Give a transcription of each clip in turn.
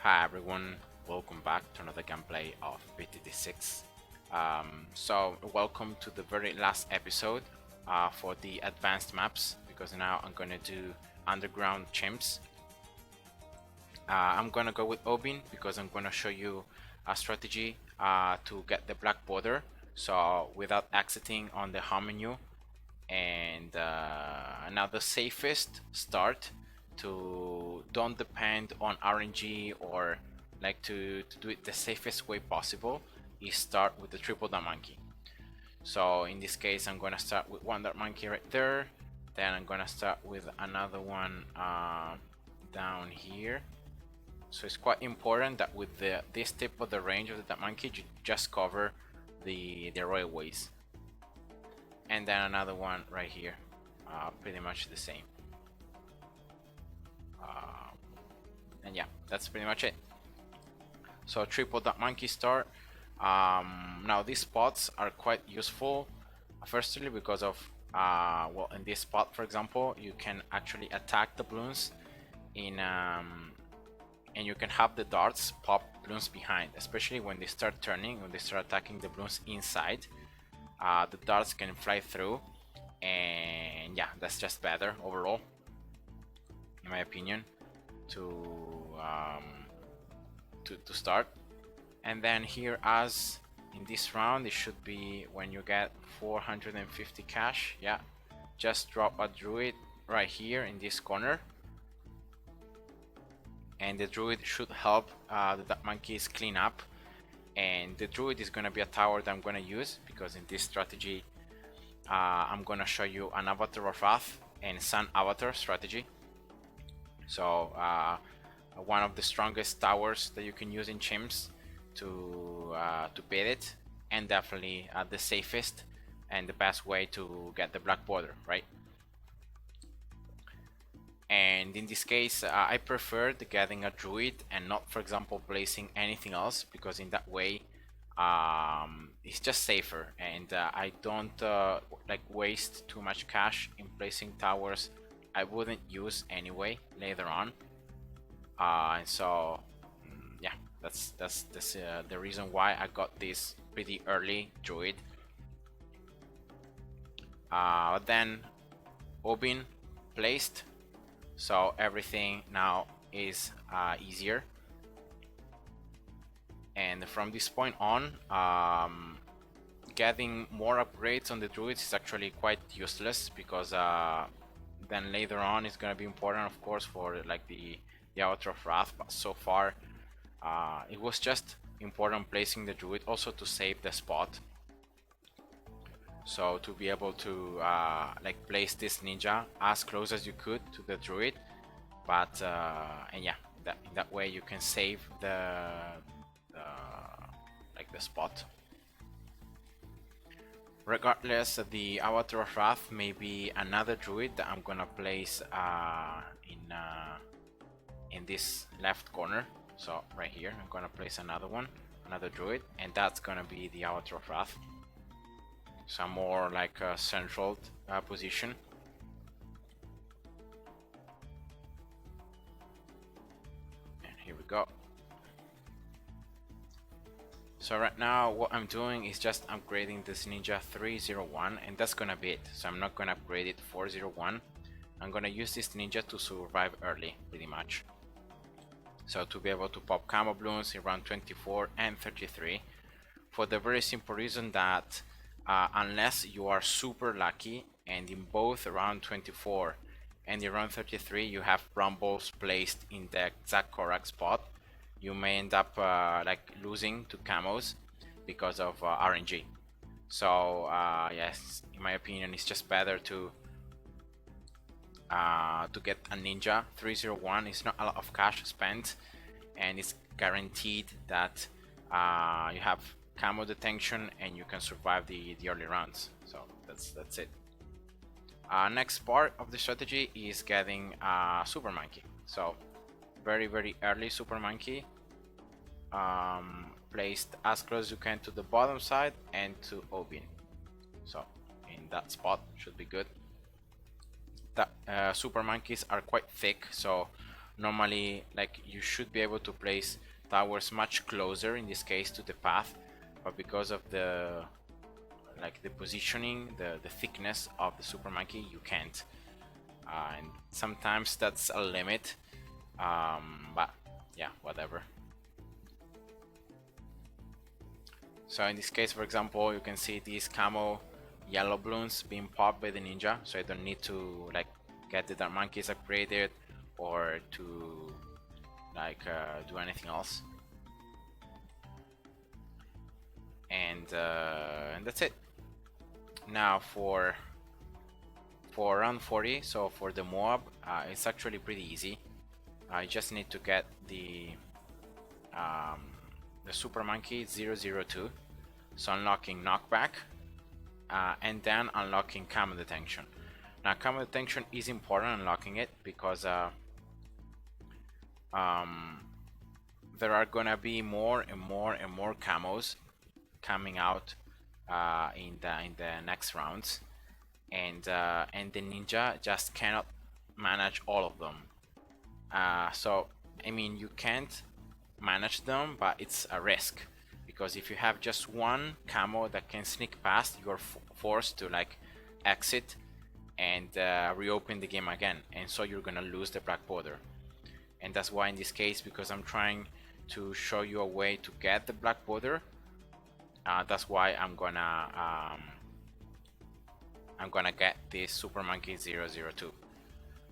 Hi everyone, welcome back to another gameplay of BTT6. So welcome to the very last episode for the advanced maps, because now I'm gonna do underground chimps. I'm gonna go with Obin because I'm gonna show you a strategy to get the black border, so without exiting on the home menu. And now the safest start to don't depend on RNG or like to do it the safest way possible is start with the triple dot monkey. So in this case I'm gonna start with one dot monkey right there, then I'm gonna start with another one down here. So it's quite important that with this tip of the range of the dot monkey you just cover the railways, and then another one right here, pretty much the same. And yeah, that's pretty much it. So triple dot monkey start. Now these spots are quite useful, firstly because of well, in this spot for example you can actually attack the Bloons in and you can have the darts pop Bloons behind, especially when they start turning, when they start attacking the Bloons inside. The darts can fly through, and yeah, that's just better overall in my opinion to start. And then here, as in this round, it should be when you get 450 cash, yeah, just drop a druid right here in this corner, and the druid should help the monkeys clean up. And the druid is gonna be a tower that I'm gonna use because in this strategy I'm gonna show you an Avatar of Wrath and Sun Avatar strategy. So one of the strongest towers that you can use in Chimps to beat it, and definitely the safest and the best way to get the black border, right? And in this case I preferred getting a druid and not, for example, placing anything else, because in that way it's just safer, and I don't like waste too much cash in placing towers I wouldn't use anyway later on. And so yeah, that's the reason why I got this pretty early druid. Then Obin placed, so everything now is easier. And from this point on, getting more upgrades on the druids is actually quite useless, because then later on it's gonna be important, of course, for like the Avatar of Wrath. But so far it was just important placing the druid also to save the spot, so to be able to like place this ninja as close as you could to the druid. But and yeah, in that way you can save the like the spot. Regardless, the Avatar of Wrath may be another druid that I'm gonna place in this left corner. So right here I'm gonna place another druid, and that's gonna be the Avatar of Wrath. So more like a central position. And here we go. So right now what I'm doing is just upgrading this ninja 301, and that's gonna be it. So I'm not gonna upgrade it 401. I'm gonna use this ninja to survive early, pretty much. So to be able to pop camo Bloons in round 24 and 33, for the very simple reason that unless you are super lucky and in both round 24 and in round 33 you have rumbles placed in the exact correct spot, you may end up like losing to camos because of RNG. So yes, in my opinion, it's just better to get a ninja 301. It's not a lot of cash spent, and it's guaranteed that you have camo detection and you can survive the early rounds. So that's it. Next part of the strategy is getting super monkey. So very early super monkey, placed as close as you can to the bottom side and to Obin. So in that spot should be good. The super monkeys are quite thick, so Normally, like, you should be able to place towers much closer in this case to the path, but because of the like the positioning, the thickness of the super monkey, you can't. And sometimes that's a limit, but yeah, whatever. So in this case, for example, you can see these camo yellow balloons being popped by the ninja, so I don't need to like get the dark monkeys upgraded or to like do anything else. And that's it. Now for round 40, so for the Moab, it's actually pretty easy. I just need to get um, the Super Monkey 002, so unlocking knockback, and then unlocking camo detection. Now camo detection is important, unlocking it, because there are gonna be more and more and more camos coming out in the next rounds, and the ninja just cannot manage all of them. So I mean, you can't manage them, but it's a risk, because if you have just one camo that can sneak past, you're forced to like exit and reopen the game again, and so you're gonna lose the black border. And that's why in this case, because I'm trying to show you a way to get the black border, that's why I'm gonna get this Super Monkey 002.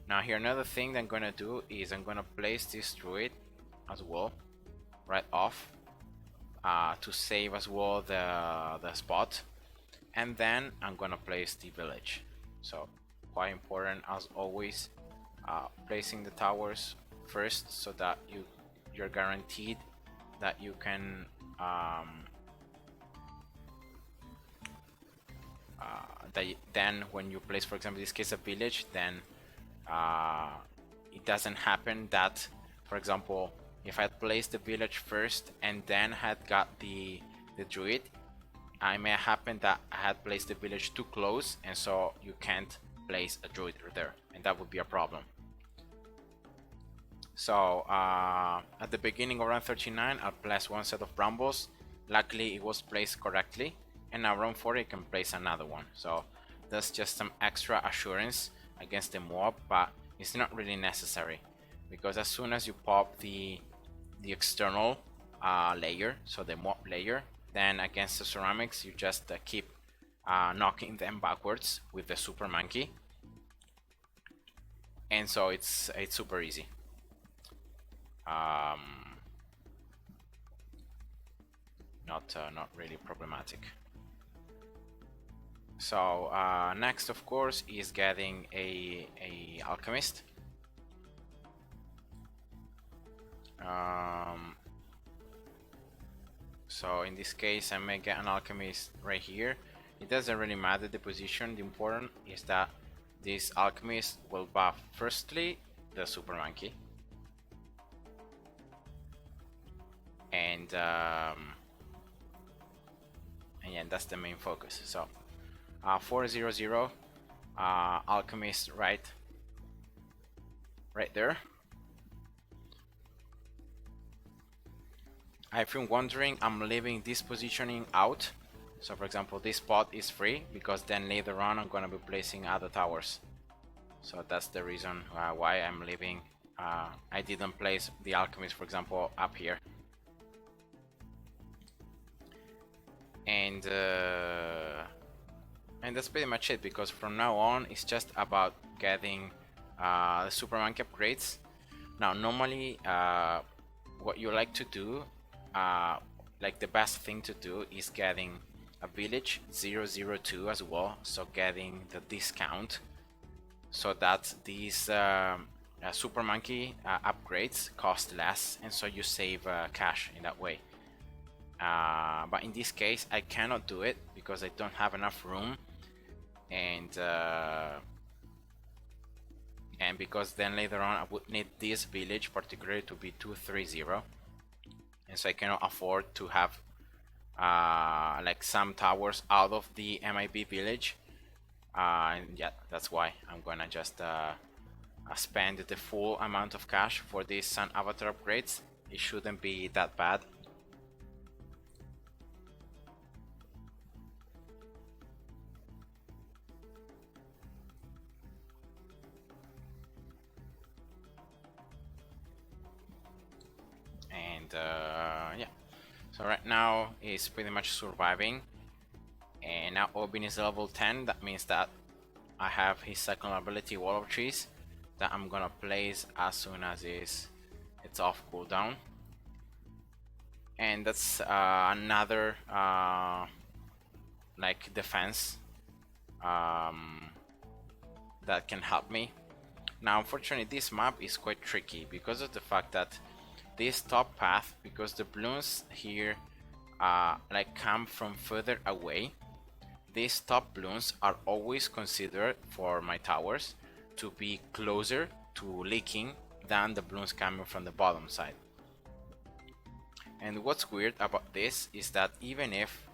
Now here, another thing that I'm gonna do is I'm gonna place this druid as well right off, to save as well the spot, and then I'm gonna place the village. So quite important as always, placing the towers first, so that you're guaranteed that you can then when you place, for example, in this case a village, then it doesn't happen that, for example, if I had placed the village first and then had got the druid, it may happen that I had placed the village too close, and so you can't place a druid there, and that would be a problem. So at the beginning of round 39, I'll place one set of brambles. Luckily it was placed correctly, and now round 40 I can place another one. So that's just some extra assurance against the mob, but it's not really necessary, because as soon as you pop the external layer, so the mob layer, then against the ceramics you just keep knocking them backwards with the super monkey, and so it's super easy. Not really problematic. So next, of course, is getting a alchemist. So in this case I may get an alchemist right here. It doesn't really matter the position. The important is that this alchemist will buff firstly the super monkey, and yeah, that's the main focus. So 400 alchemist right there. If you're wondering, I'm leaving this positioning out. So for example, this spot is free, because then later on I'm gonna be placing other towers. So that's the reason why I'm leaving. I didn't place the alchemist, for example, up here. And that's pretty much it, because from now on it's just about getting the super monkey upgrades. Now normally what you like to do, like the best thing to do, is getting a village 002 as well, so getting the discount, so that these super monkey upgrades cost less, and so you save cash in that way. But in this case I cannot do it because I don't have enough room, and because then later on I would need this village particularly to be 230, and so I cannot afford to have like some towers out of the MIB village, and yeah, that's why I'm gonna just spend the full amount of cash for these Sun Avatar upgrades, it shouldn't be that bad. And yeah, so right now he's pretty much surviving, and now Obin is level 10. That means that I have his second ability, Wall of Trees, that I'm gonna place as soon as it's off cooldown. And that's another like defense that can help me. Now unfortunately this map is quite tricky because of the fact that this top path, because the balloons here like come from further away, these top balloons are always considered for my towers to be closer to leaking than the balloons coming from the bottom side. And what's weird about this is that even if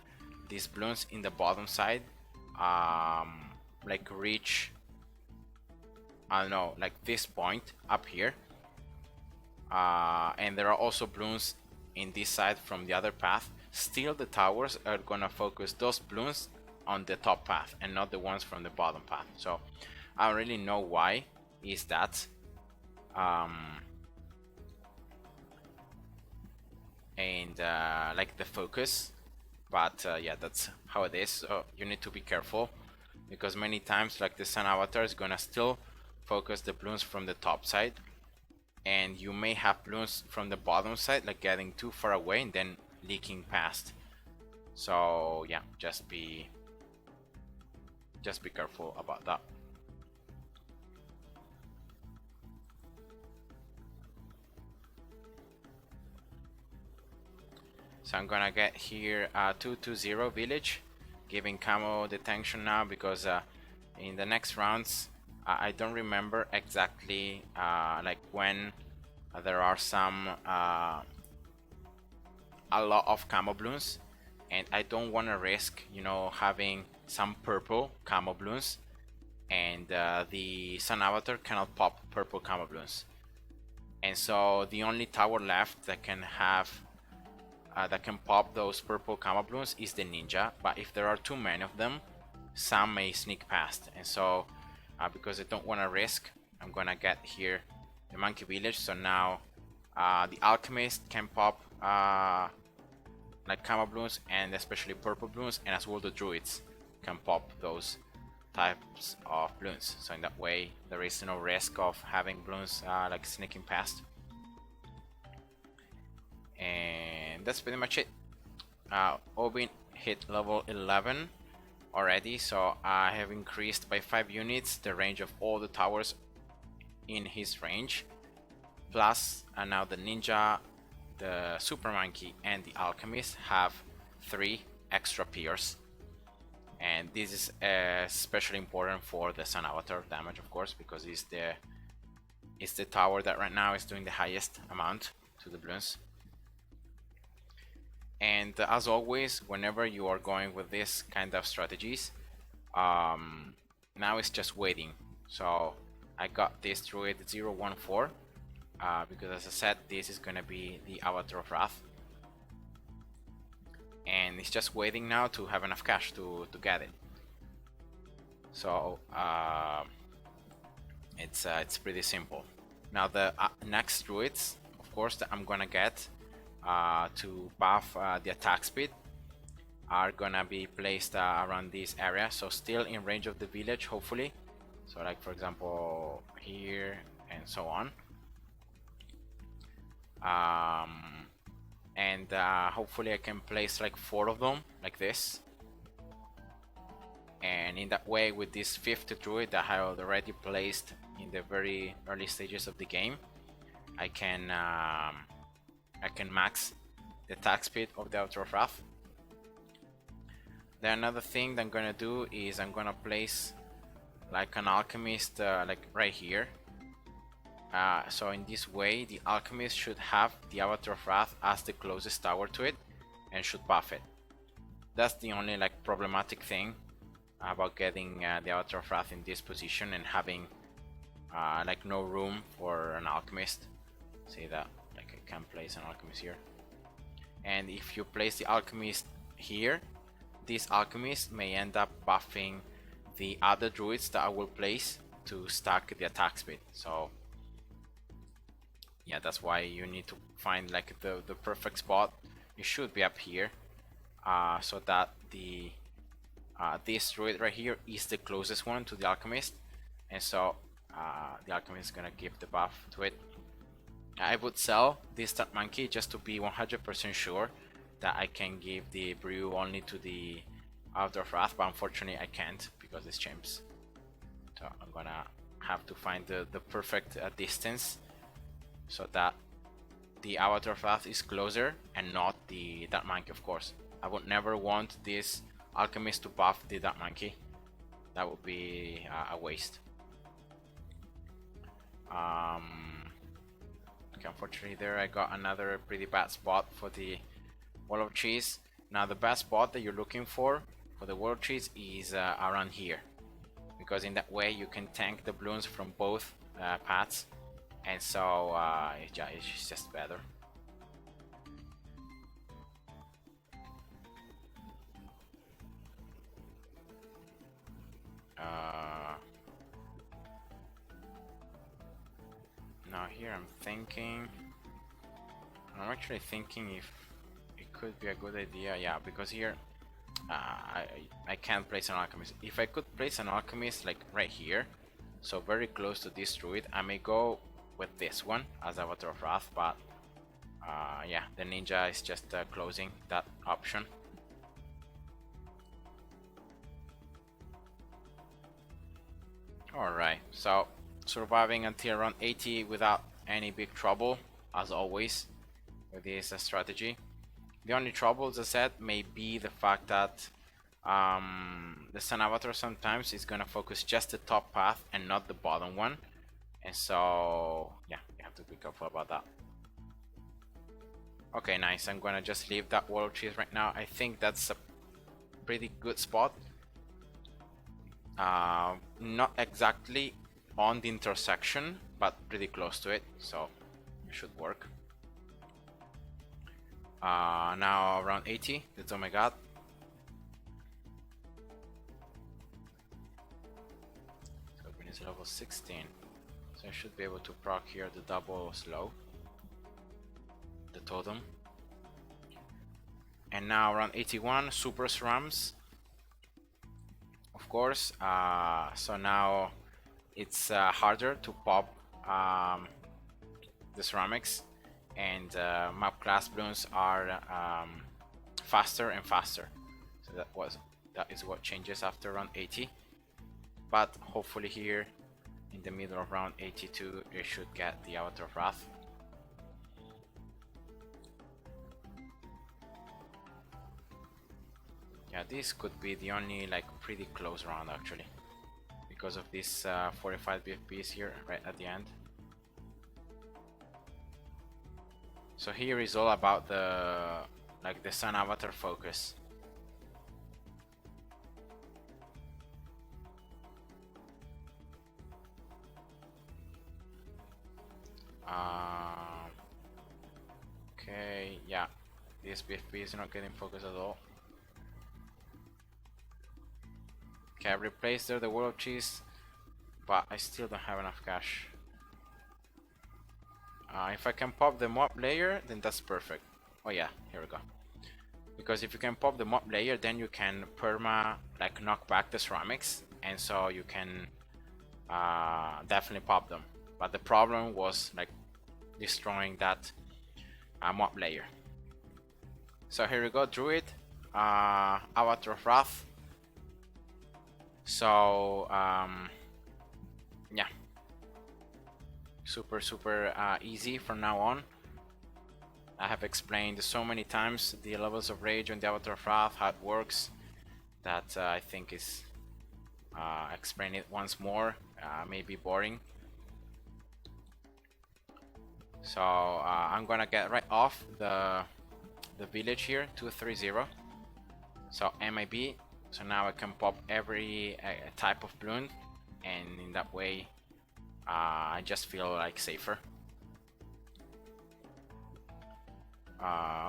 these balloons in the bottom side like reach, I don't know, like this point up here, and there are also balloons in this side from the other path, still the towers are gonna focus those balloons on the top path and not the ones from the bottom path. So I don't really know why is that. And like the focus, but yeah, that's how it is. So you need to be careful because many times like the Sun Avatar is gonna still focus the balloons from the top side, and you may have balloons from the bottom side like getting too far away and then leaking past. So yeah, just be careful about that. So I'm gonna get here 220 village, giving camo detention now because in the next rounds I don't remember exactly like when there are some a lot of camo balloons, and I don't want to risk, you know, having some purple camo balloons, and the Sun Avatar cannot pop purple camo balloons, and so the only tower left that can have that can pop those purple camo balloons is the ninja. But if there are too many of them, some may sneak past, and so because I don't want to risk, I'm gonna get here the monkey village. So now the alchemist can pop like camo balloons, and especially purple balloons, and as well the druids can pop those types of balloons. So in that way there is no risk of having balloons like sneaking past. And that's pretty much it. Obin hit level 11 already, so I have increased by 5 units the range of all the towers in his range. Plus now the ninja, the super monkey, and the alchemist have 3 extra piers, and this is especially important for the Sun Avatar damage, of course, because it's the tower that right now is doing the highest amount to the balloons. And as always, whenever you are going with this kind of strategies, now it's just waiting. So I got this druid 014 because, as I said, this is gonna be the Avatar of Wrath, and it's just waiting now to have enough cash to get it. So it's pretty simple. Now the next druids, of course, that I'm gonna get to buff the attack speed are gonna be placed around this area, so still in range of the village, hopefully. So like for example here and so on, and hopefully I can place like 4 of them like this, and in that way with this 5th druid that I have already placed in the very early stages of the game, I can max the attack speed of the Avatar of Wrath. Then another thing that I'm gonna do is I'm gonna place like an alchemist like right here. So in this way the alchemist should have the Avatar of Wrath as the closest tower to it and should buff it. That's the only like problematic thing about getting the Avatar of Wrath in this position and having like no room for an alchemist. See that, like I can place an alchemist here, and if you place the alchemist here, this alchemist may end up buffing the other druids that I will place to stack the attack speed. So yeah, that's why you need to find like the perfect spot. It should be up here, so that the this druid right here is the closest one to the alchemist, and so the alchemist is gonna give the buff to it. I would sell this stat monkey just to be 100% sure that I can give the brew only to the Outer of Wrath, but unfortunately I can't because it's chimps. So I'm gonna have to find the perfect distance so that the Avatar of Wrath is closer and not the Dark Monkey, of course. I would never want this Alchemist to buff the Dark Monkey. That would be a waste. Okay, unfortunately there I got another pretty bad spot for the Wall of Cheese. Now the best spot that you're looking for the Wall of Cheese is around here, because in that way you can tank the Bloons from both paths, and so yeah, it's just better. Now here I'm actually thinking if it could be a good idea, yeah, because here I can't place an alchemist. If I could place an alchemist like right here, so very close to this druid, I may go with this one as Avatar of Wrath, but yeah, the ninja is just closing that option. Alright, so surviving until around 80 without any big trouble, as always, with this strategy. The only trouble, as I said, may be the fact that the Sun Avatar sometimes is gonna focus just the top path and not the bottom one, and so yeah, you have to be careful about that. Okay, nice. I'm gonna just leave that Wall of Cheese right now. I think that's a pretty good spot. Not exactly on the intersection, but pretty close to it, so it should work. Now around 80, that's oh my god. So Green is level 16, so I should be able to proc here the double slow, the totem. And now around 81, super SRAMs, of course. So now it's harder to pop the ceramics, and map class Bloons are faster and faster. So that is what changes after round 80. But hopefully here in the middle of round 82 you should get the Avatar of Wrath. Yeah, this could be the only like pretty close round actually, because of this 45 BFPs here right at the end. So here is all about the Sun Avatar focus. Okay, yeah, this BFP is not getting focused at all. Okay, I replaced the World of Cheese, but I still don't have enough cash. If I can pop the mob layer, then that's perfect. Oh yeah, here we go. Because if you can pop the mob layer, then you can perma like knock back the ceramics, and so you can definitely pop them. But the problem was like destroying that mob layer. So here we go, Druid, Avatar of Wrath. So yeah, super easy from now on. I have explained so many times the levels of rage on the Avatar of Wrath, how it works, that I think is explain it once more may be boring. So I'm gonna get right off the village here, 230. So MIB. So now I can pop every type of Bloon, and in that way I just feel like safer.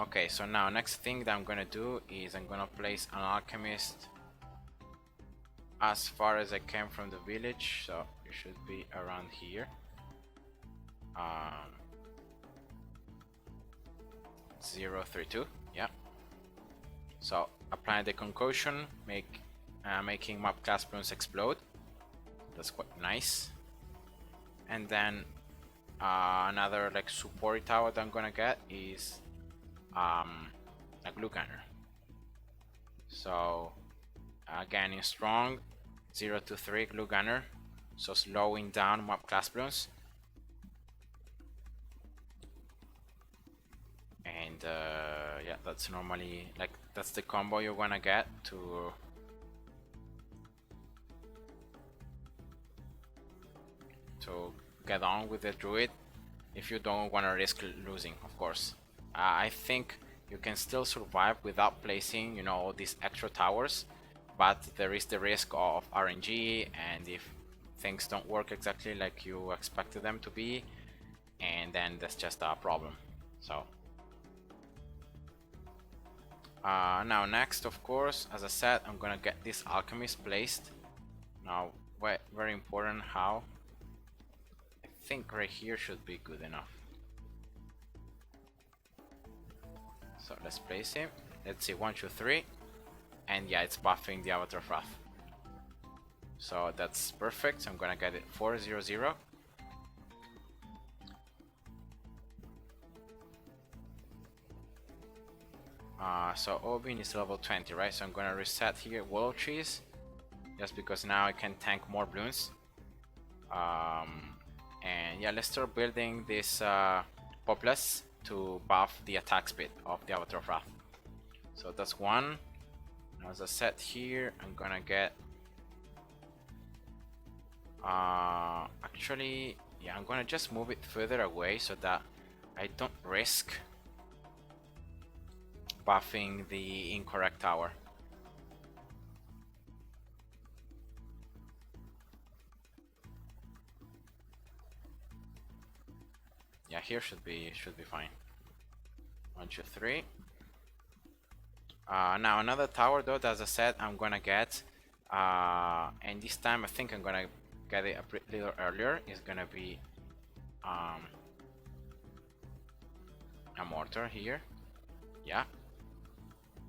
Okay, so now next thing that I'm gonna do is I'm gonna place an alchemist as far as I can from the village, so it should be around here. 032, yeah. So applying the concoction, making mob class Bloons explode. That's quite nice. And then another like support tower that I'm gonna get is a glue gunner. So again in strong 0 to 3 glue gunner, so slowing down mob class Bloons. And yeah, that's normally like that's the combo you're gonna get to get on with the druid if you don't want to risk losing, of course. I think you can still survive without placing, you know, all these extra towers, but there is the risk of RNG, and if things don't work exactly like you expected them to be, and then that's just a problem. So now next, of course, as I said, I'm gonna get this alchemist placed. Now, very important how. I think right here should be good enough. So let's place him. Let's see, 1, 2, 3, and yeah, it's buffing the Avatar of Wrath. So that's perfect. So I'm gonna get it 400. So Obin is level 20, right? So I'm gonna reset here Willow Trees, just because now I can tank more Bloons. And yeah, let's start building this Populous to buff the attack speed of the Avatar of Wrath. So that's one. As I said here, I'm gonna get actually, yeah, I'm gonna just move it further away so that I don't risk buffing the incorrect tower. Yeah, here should be fine. 1, 2, 3. Now another tower though, as I said, I'm gonna get, and this time I think I'm gonna get it a little earlier. It's gonna be a mortar here, yeah,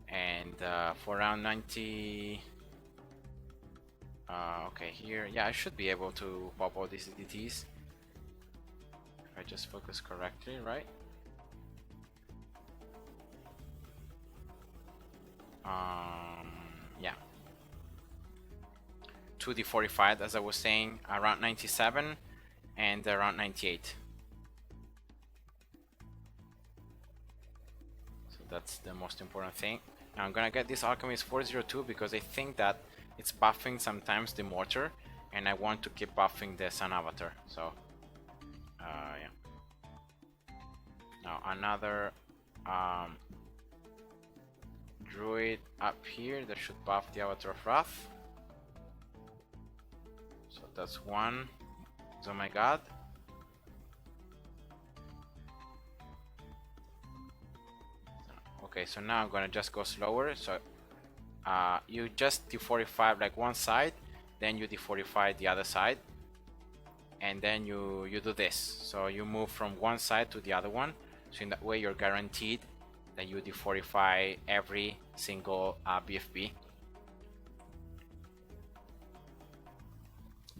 and for around 90. Okay, here, yeah, I should be able to pop all these DTs if I just focus correctly, right? Yeah. 2d45, as I was saying, around 97 and around 98. So that's the most important thing. Now I'm gonna get this Alchemist 402 because I think that it's buffing sometimes the mortar, and I want to keep buffing the Sun Avatar. So yeah. Now another druid up here that should buff the Avatar of Wrath. So that's one. Oh my god. Okay, so now I'm gonna just go slower. So you just d45 like one side, then you d45 the other side, and then you do this. So you move from one side to the other one. So in that way you're guaranteed that you d45 every single BFB.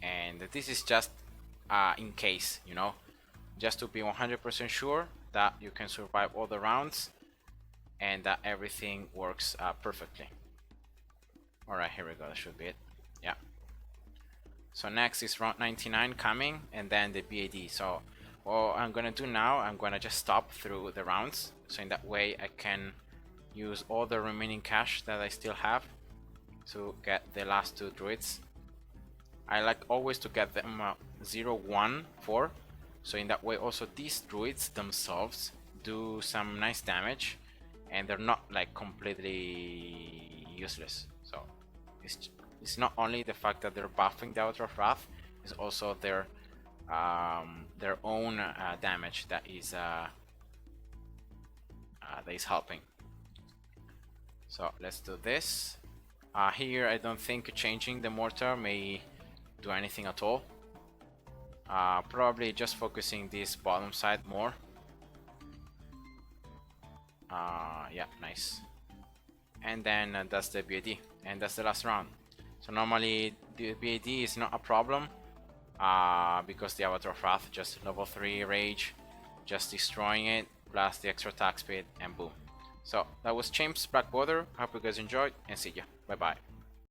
And this is just in case, you know, just to be 100% sure that you can survive all the rounds and that everything works perfectly. Alright, here we go, that should be it. Yeah. So next is round 99 coming, and then the BAD. So what I'm gonna do now, I'm gonna just stop through the rounds, so in that way I can use all the remaining cash that I still have to get the last two druids. I like always to get them 0, 1, 4, so in that way also these druids themselves do some nice damage, and they're not like completely useless. So it's not only the fact that they're buffing the Outer Wrath, it's also their their own damage that is helping. So let's do this. Here I don't think changing the mortar may do anything at all. Probably just focusing this bottom side more. Yeah, nice. And then that's the BAD, and that's the last round. So normally the BAD is not a problem because the Avatar of Wrath just level 3 rage, just destroying it, plus the extra attack speed, and boom. So that was Chimps Black Border. Hope you guys enjoyed, and see ya. Bye bye.